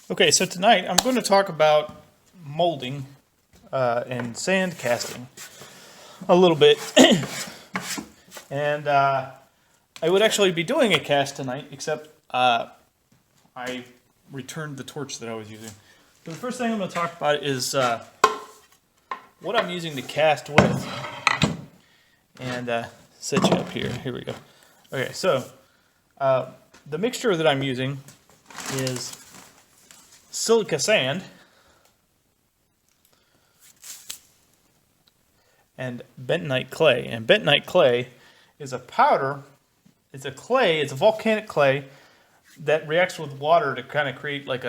Okay, so tonight I'm going to talk about molding and sand casting a little bit. And I would actually be doing a cast tonight, except I returned the torch that I was using. So the first thing I'm going to talk about is what I'm using to cast with. And set you up here. Here we go. Okay, so the mixture that I'm using is silica sand and bentonite clay. And bentonite clay is a powder. It's a clay. It's a volcanic clay that reacts with water to kind of create like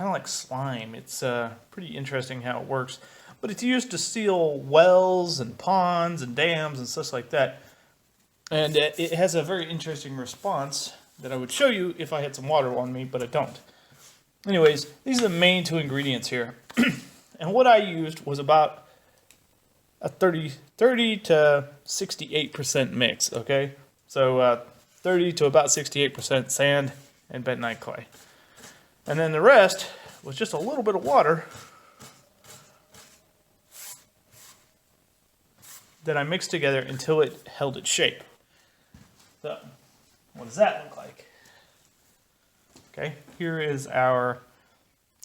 like slime. It's pretty interesting how it works. But it's used to seal wells and ponds and dams and such like that. And it has a very interesting response that I would show you if I had some water on me, but I don't. Anyways, these are the main two ingredients here. And what I used was about a 30 to 68% mix, okay? So 30 to about 68% sand and bentonite clay. And then the rest was just a little bit of water that I mixed together until it held its shape. So, what does that look like? Okay, here is our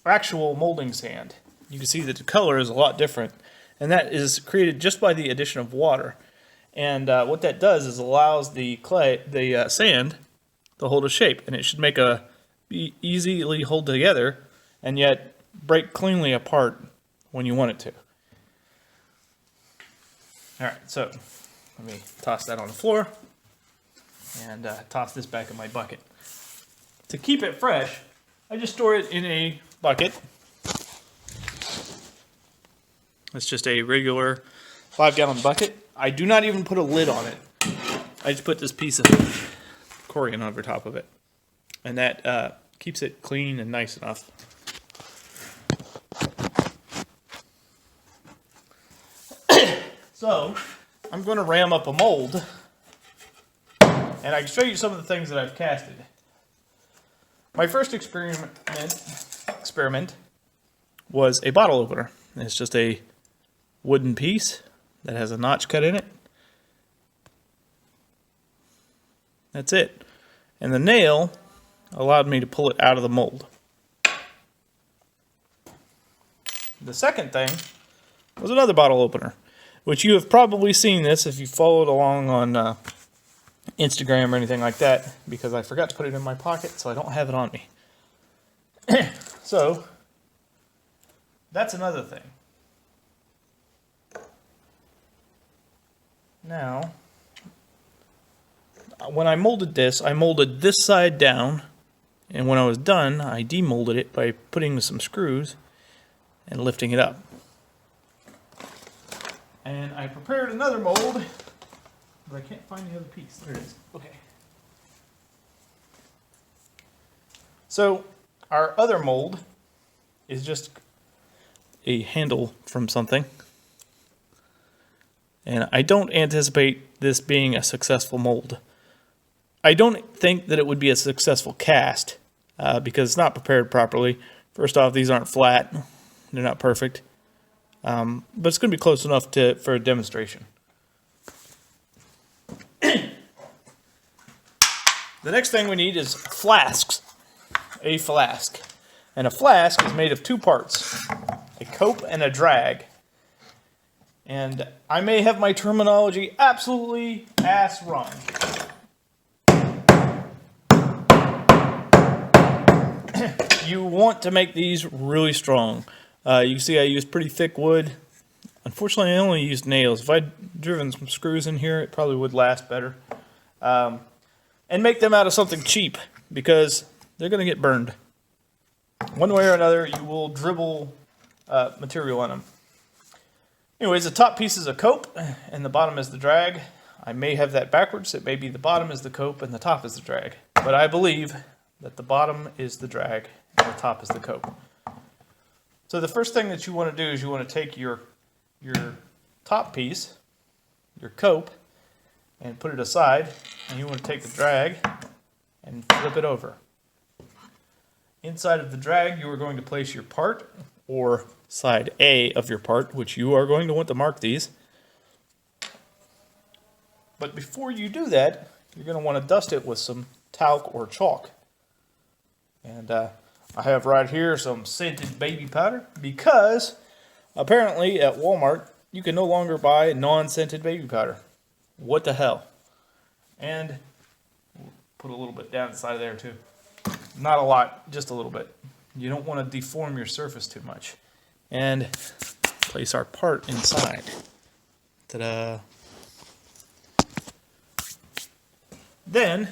actual molding sand. You can see that the color is a lot different, and that is created just by the addition of water. And what that does is allows the sand to hold a shape, and it should be easily hold together, and yet break cleanly apart when you want it to. All right, so let me toss that on the floor and toss this back in my bucket. To keep it fresh, I just store it in a bucket. It's just a regular 5-gallon bucket. I do not even put a lid on it. I just put this piece of corian over top of it. And that keeps it clean and nice enough. So, I'm going to ram up a mold. And I can show you some of the things that I've casted. My first experiment was a bottle opener. It's just a wooden piece that has a notch cut in it. That's it. And the nail allowed me to pull it out of the mold. The second thing was another bottle opener, which you have probably seen this if you followed along on Instagram or anything like that, because I forgot to put it in my pocket, so I don't have it on me. So, that's another thing. Now, when I molded this side down, and when I was done, I demolded it by putting some screws and lifting it up. And I prepared another mold, but I can't find the other piece. There it is. Okay. So, our other mold is just a handle from something. And I don't anticipate this being a successful mold. I don't think that it would be a successful cast because it's not prepared properly. First off, these aren't flat. They're not perfect. But it's going to be close enough for a demonstration. The next thing we need is flasks. A flask. And a flask is made of two parts. A cope and a drag. And I may have my terminology absolutely ass wrong. You want to make these really strong. You can see I used pretty thick wood. Unfortunately, I only used nails. If I'd driven some screws in here, it probably would last better. And make them out of something cheap, because they're going to get burned. One way or another, you will dribble material on them. Anyways, the top piece is a cope, and the bottom is the drag. I may have that backwards. It may be the bottom is the cope, and the top is the drag. But I believe that the bottom is the drag, and the top is the cope. So the first thing that you want to do is you want to take your top piece, your cope, and put it aside, and you want to take the drag and flip it over. Inside of the drag, you are going to place your part, or side A of your part, which you are going to want to mark these. But before you do that, you're going to want to dust it with some talc or chalk. And I have right here some scented baby powder, because apparently at Walmart you can no longer buy non-scented baby powder. What the hell? And put a little bit down inside of there too. Not a lot, just a little bit. You don't want to deform your surface too much. And place our part inside. Ta-da! Then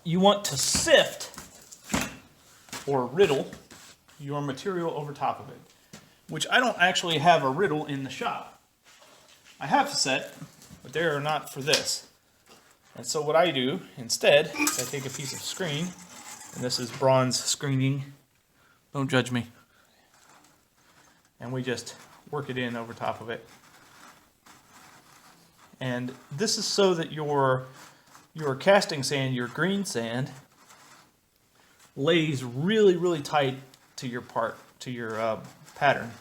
you want to sift or riddle your material over top of it, which I don't actually have a riddle in the shop. I have a set, but they are not for this. And so what I do instead is I take a piece of screen, and this is bronze screening, don't judge me, and we just work it in over top of it. And this is so that your casting sand, your green sand, lays really, really tight to your part, to your pattern.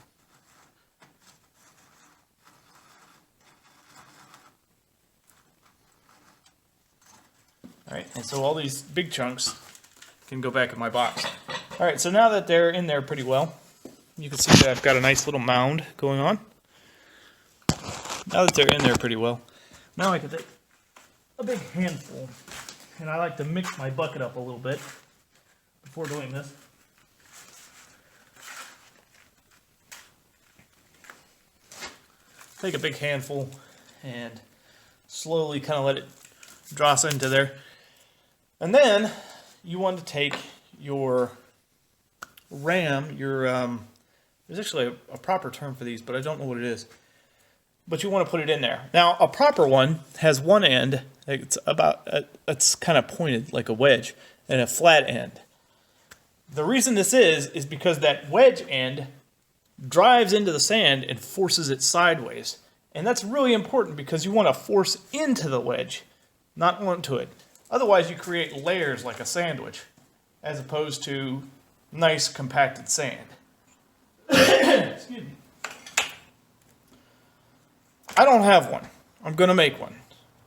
All right, and so all these big chunks can go back in my box. All right, so now that they're in there pretty well, you can see that I've got a nice little mound going on. Now that they're in there pretty well, now I can take a big handful, and I like to mix my bucket up a little bit before doing this. Take a big handful and slowly kind of let it dross into there. And then you want to take your ram, there's actually a proper term for these, but I don't know what it is. But you want to put it in there. Now, a proper one has one end, it's kind of pointed like a wedge, and a flat end. The reason this is because that wedge end drives into the sand and forces it sideways. And that's really important because you want to force into the wedge, not onto it. Otherwise, you create layers like a sandwich, as opposed to nice compacted sand. Excuse me. I don't have one. I'm going to make one.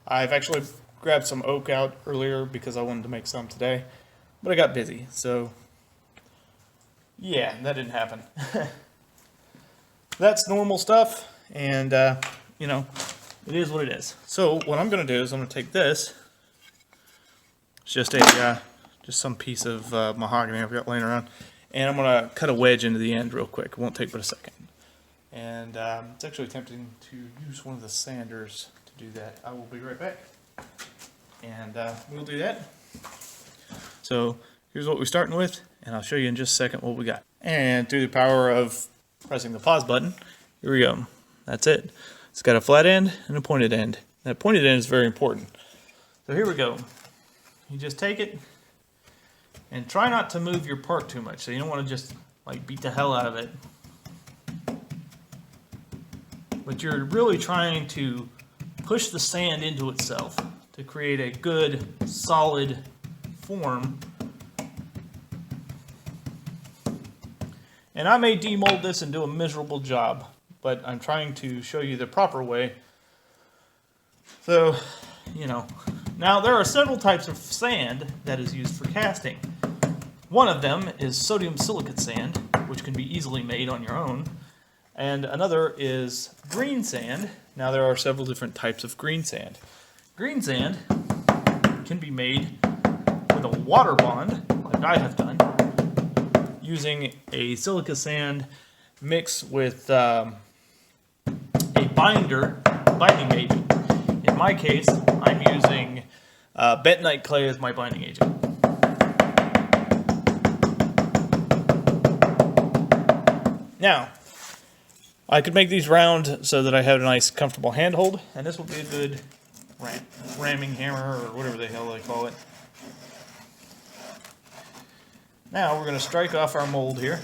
I've actually grabbed some oak out earlier because I wanted to make some today, but I got busy, so yeah, that didn't happen. That's normal stuff, and you know, it is what it is. So what I'm going to do is I'm going to take this. It's just some piece of mahogany I've got laying around, and I'm going to cut a wedge into the end real quick. It won't take but a second. And it's actually tempting to use one of the sanders to do that. I will be right back. And we'll do that. So here's what we're starting with, and I'll show you in just a second what we got. And through the power of pressing the pause button, here we go. That's it. It's got a flat end and a pointed end. That pointed end is very important. So here we go. You just take it and try not to move your part too much. So you don't want to just like beat the hell out of it. But you're really trying to push the sand into itself to create a good, solid form. And I may demold this and do a miserable job, but I'm trying to show you the proper way. So, you know, now there are several types of sand that is used for casting. One of them is sodium silicate sand, which can be easily made on your own. And another is green sand. Now there are several different types of green sand. Green sand can be made with a water bond, like I have done, using a silica sand mixed with a binding agent. In my case, I'm using bentonite clay as my binding agent. Now, I could make these round so that I have a nice comfortable handhold, and this will be a good ramming hammer or whatever the hell they call it. Now we're going to strike off our mold here,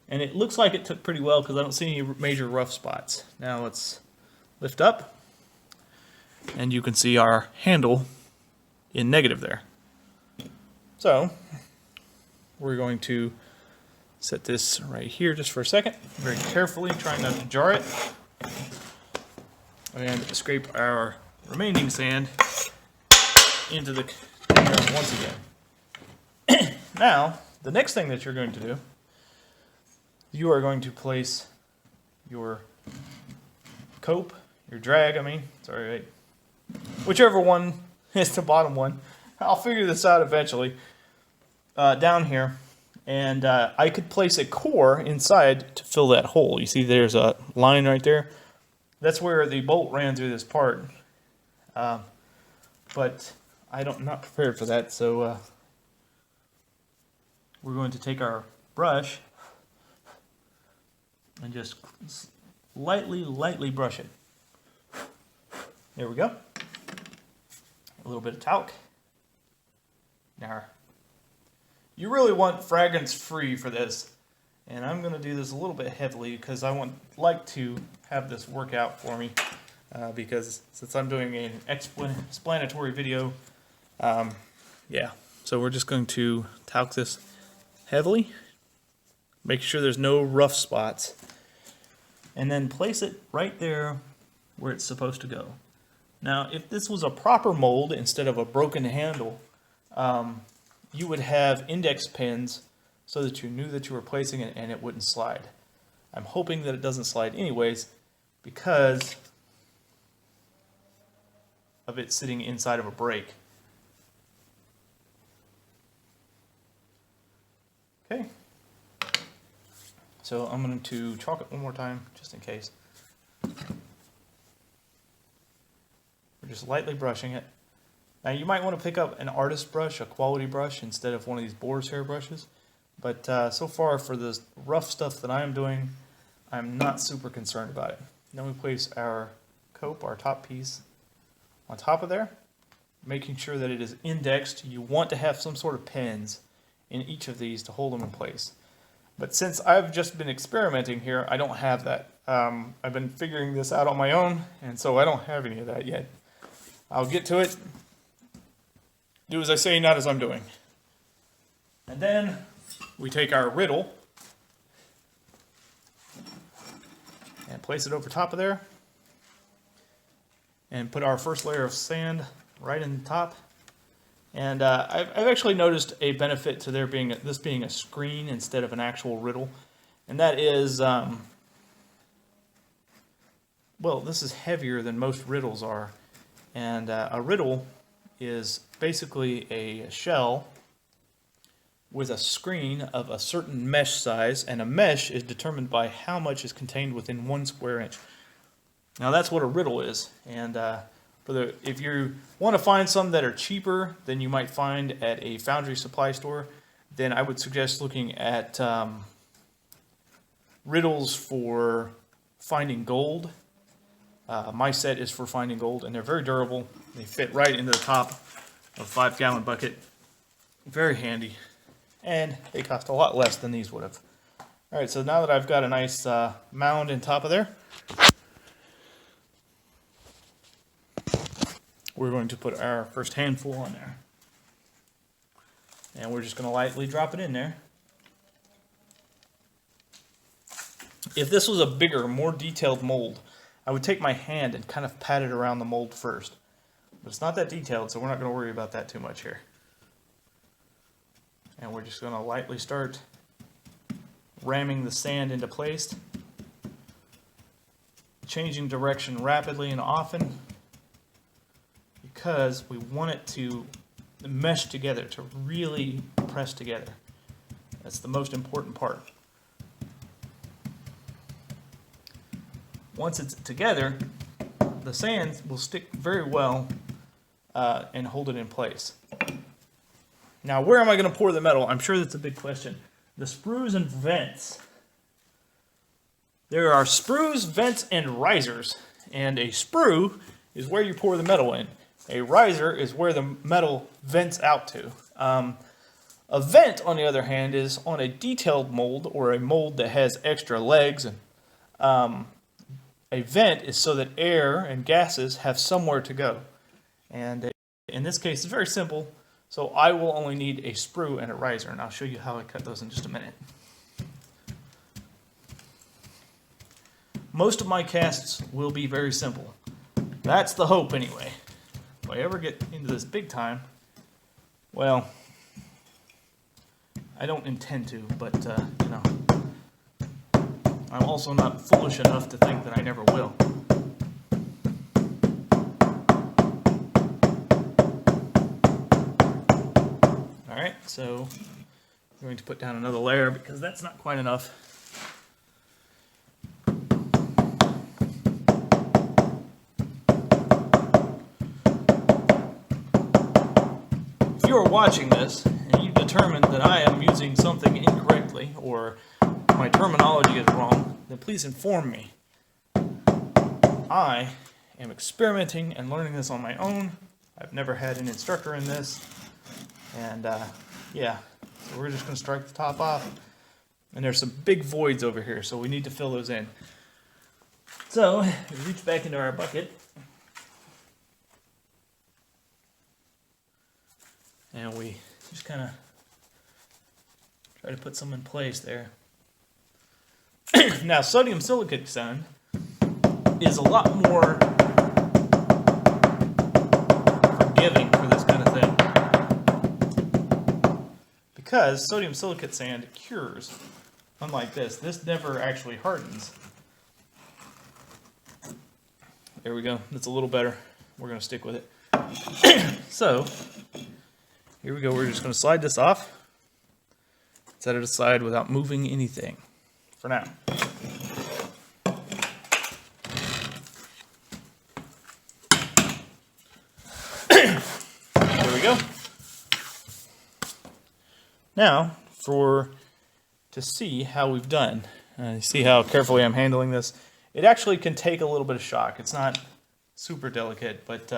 and it looks like it took pretty well because I don't see any major rough spots. Now let's lift up, and you can see our handle in negative there. So we're going to set this right here just for a second, very carefully, trying not to jar it, and scrape our remaining sand into the container once again. Now, the next thing that you're going to do, you are going to place your cope, your drag, sorry, whichever one is the bottom one. I'll figure this out eventually. Down here, and I could place a core inside to fill that hole. You see there's a line right there. That's where the bolt ran through this part. But I'm not prepared for that, so we're going to take our brush and just lightly brush it. There we go. A little bit of talc. Now, you really want fragrance free for this, and I'm going to do this a little bit heavily because I like to have this work out for me, because since I'm doing an explanatory video, yeah, so we're just going to talc this heavily, make sure there's no rough spots, and then place it right there where it's supposed to go. Now, if this was a proper mold instead of a broken handle, you would have index pins so that you knew that you were placing it and it wouldn't slide. I'm hoping that it doesn't slide anyways because of it sitting inside of a break. Okay, so I'm going to chalk it one more time just in case. We're just lightly brushing it. Now you might want to pick up an artist brush, a quality brush, instead of one of these boar's hair brushes. But so far for the rough stuff that I am doing, I'm not super concerned about it. Then we place our cope, our top piece, on top of there, making sure that it is indexed. You want to have some sort of pins in each of these to hold them in place. But since I've just been experimenting here, I don't have that. I've been figuring this out on my own, and so I don't have any of that yet. I'll get to it. Do as I say, not as I'm doing. And then we take our riddle and place it over top of there and put our first layer of sand right in the top. And I've actually noticed a benefit to this being a screen instead of an actual riddle, and that is, well, this is heavier than most riddles are, and a riddle is basically a shell with a screen of a certain mesh size, and a mesh is determined by how much is contained within 1 square inch. Now that's what a riddle is, and if you want to find some that are cheaper than you might find at a foundry supply store, then I would suggest looking at riddles for finding gold. My set is for finding gold, and they're very durable. They fit right into the top of a 5-gallon bucket. Very handy, and they cost a lot less than these would have. All right, so now that I've got a nice mound in top of there, we're going to put our first handful on there. And we're just going to lightly drop it in there. If this was a bigger, more detailed mold, I would take my hand and kind of pat it around the mold first. But it's not that detailed, so we're not going to worry about that too much here. And we're just going to lightly start ramming the sand into place, changing direction rapidly and often, because we want it to mesh together, to really press together. That's the most important part. Once it's together, the sand will stick very well and hold it in place. Now, where am I going to pour the metal? I'm sure that's a big question. The sprues and vents. There are sprues, vents, and risers. And a sprue is where you pour the metal in. A riser is where the metal vents out to. A vent, on the other hand, is on a detailed mold or a mold that has extra legs. And a vent is so that air and gases have somewhere to go. And in this case, it's very simple. So I will only need a sprue and a riser, and I'll show you how I cut those in just a minute. Most of my casts will be very simple. That's the hope anyway. If I ever get into this big time, well, I don't intend to, but you know, I'm also not foolish enough to think that I never will. Alright, so I'm going to put down another layer because that's not quite enough. If you are watching this and you determine that I am using something incorrectly or my terminology is wrong, then please inform me. I am experimenting and learning this on my own. I've never had an instructor in this. And yeah, so we're just going to strike the top off. And there's some big voids over here, so we need to fill those in. So we reach back into our bucket. And we just kind of try to put some in place there. Now, sodium silicate sand is a lot more forgiving for this kind of thing. Because sodium silicate sand cures. Unlike this. This never actually hardens. There we go. That's a little better. We're going to stick with it. So, here we go. We're just going to slide this off. Set it aside without moving anything for now. There we go. Now, to see how we've done, see how carefully I'm handling this. It actually can take a little bit of shock. It's not super delicate, but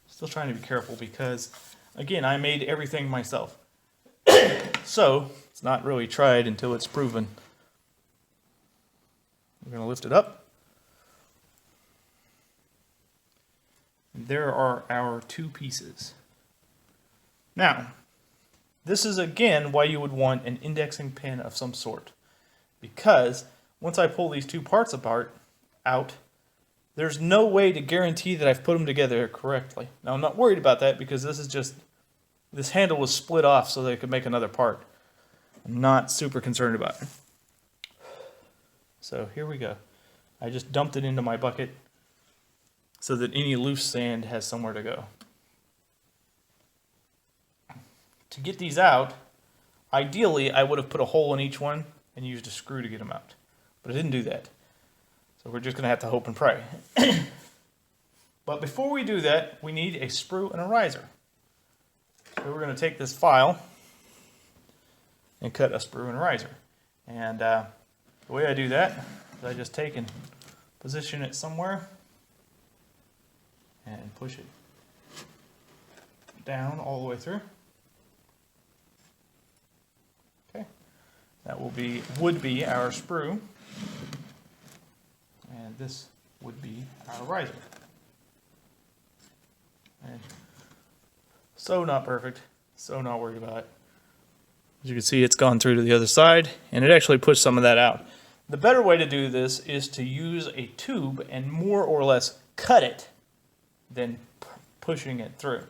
still trying to be careful because, again, I made everything myself. So, it's not really tried until it's proven. We're going to lift it up. And there are our two pieces. Now, this is again why you would want an indexing pin of some sort. Because once I pull these two parts out, there's no way to guarantee that I've put them together correctly. Now I'm not worried about that because this handle was split off so that I could make another part. I'm not super concerned about it. So here we go. I just dumped it into my bucket so that any loose sand has somewhere to go. To get these out, ideally I would have put a hole in each one and used a screw to get them out. But I didn't do that. So we're just going to have to hope and pray. But before we do that, we need a sprue and a riser. So we're going to take this file and cut a sprue and a riser. And the way I do that is I just take and position it somewhere and push it down all the way through. Okay, that would be our sprue, and this would be our riser. And so not perfect, so not worried about it. As you can see, it's gone through to the other side, and it actually pushed some of that out. The better way to do this is to use a tube and more or less cut it than pushing it through.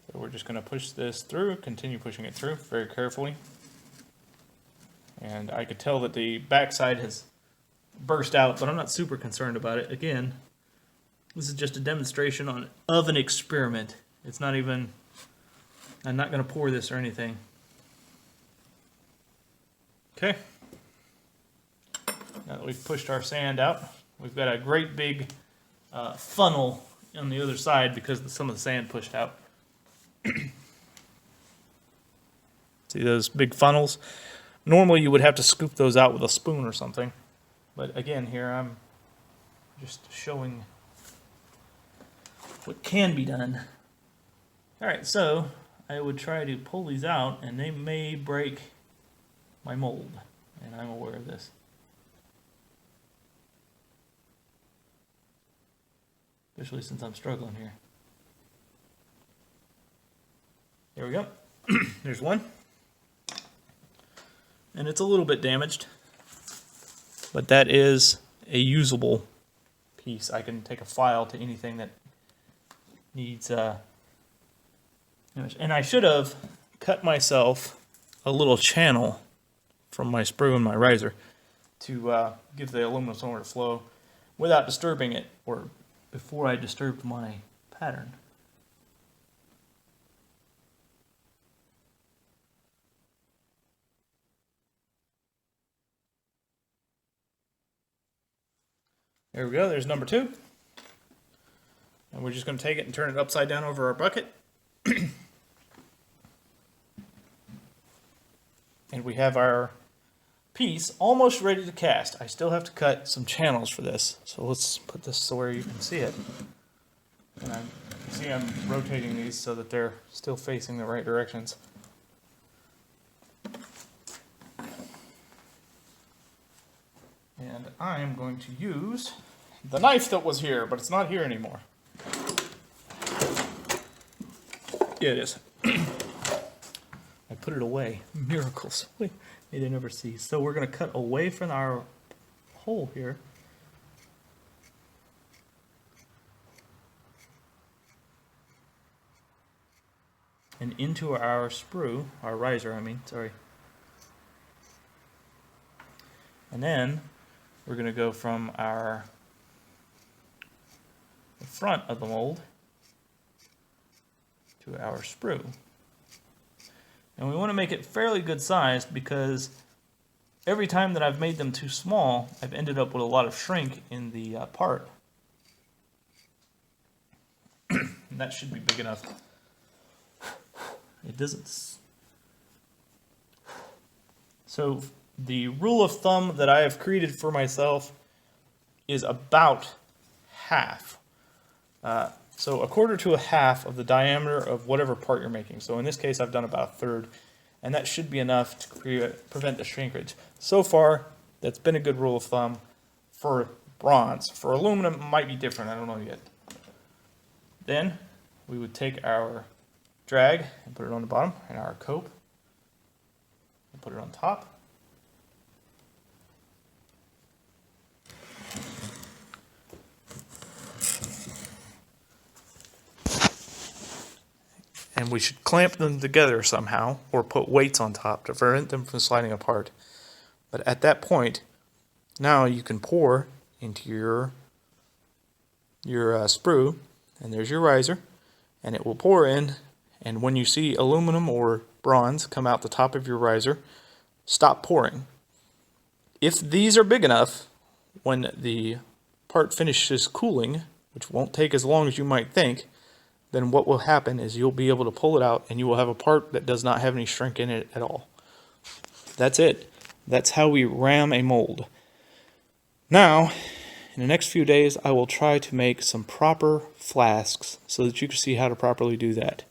So we're just going to push this through, continue pushing it through very carefully. And I could tell that the backside has burst out, but I'm not super concerned about it. Again, this is just a demonstration of an experiment. It's not even, I'm not going to pour this or anything. Okay. Now that we've pushed our sand out, we've got a great big funnel on the other side because some of the sand pushed out. See those big funnels? Normally you would have to scoop those out with a spoon or something. But again, here I'm just showing what can be done. Alright, so I would try to pull these out and they may break my mold. And I'm aware of this. Especially since I'm struggling here. There we go. There's one. And it's a little bit damaged, but that is a usable piece. I can take a file to anything that needs image. And I should have cut myself a little channel from my sprue and my riser to give the aluminum somewhere to flow without disturbing it, or before I disturbed my pattern. There we go, there's number 2. And we're just going to take it and turn it upside down over our bucket. And we have our piece almost ready to cast. I still have to cut some channels for this. So let's put this so where you can see it. And I'm rotating these so that they're still facing the right directions. And I'm going to use the knife that was here, but it's not here anymore. Yeah, it is. I put it away. Miracles. May they never cease. So we're going to cut away from our hole here. And into our sprue, our riser, sorry. And then we're going to go from the front of the mold to our sprue. And we want to make it fairly good sized, because every time that I've made them too small, I've ended up with a lot of shrink in the part. And that should be big enough. It doesn't. So the rule of thumb that I have created for myself is about half. So a quarter to a half of the diameter of whatever part you're making. So in this case, I've done about a third, and that should be enough to prevent the shrinkage. So far, that's been a good rule of thumb for bronze. For aluminum, it might be different. I don't know yet. Then we would take our drag and put it on the bottom, and our cope and put it on top. And we should clamp them together somehow, or put weights on top to prevent them from sliding apart. But at that point, now you can pour into your sprue, and there's your riser, and it will pour in. And when you see aluminum or bronze come out the top of your riser, stop pouring. If these are big enough, when the part finishes cooling, which won't take as long as you might think, then what will happen is you'll be able to pull it out and you will have a part that does not have any shrink in it at all. That's it. That's how we ram a mold. Now, in the next few days, I will try to make some proper flasks so that you can see how to properly do that.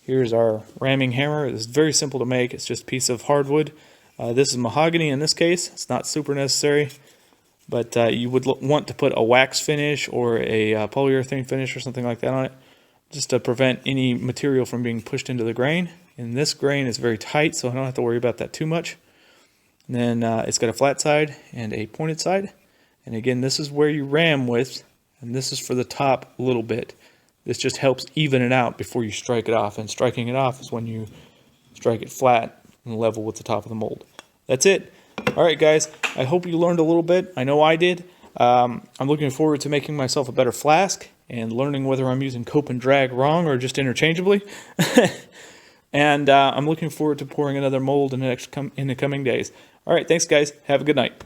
Here's our ramming hammer. It's very simple to make. It's just a piece of hardwood. This is mahogany in this case. It's not super necessary, but you would want to put a wax finish or a polyurethane finish or something like that on it, just to prevent any material from being pushed into the grain. And this grain is very tight, so I don't have to worry about that too much. And then it's got a flat side and a pointed side. And again, this is where you ram with, and this is for the top a little bit. This just helps even it out before you strike it off. And striking it off is when you strike it flat and level with the top of the mold. That's it. All right, guys. I hope you learned a little bit. I know I did. I'm looking forward to making myself a better flask and learning whether I'm using cope and drag wrong or just interchangeably. And I'm looking forward to pouring another mold in the coming days. All right, thanks, guys. Have a good night.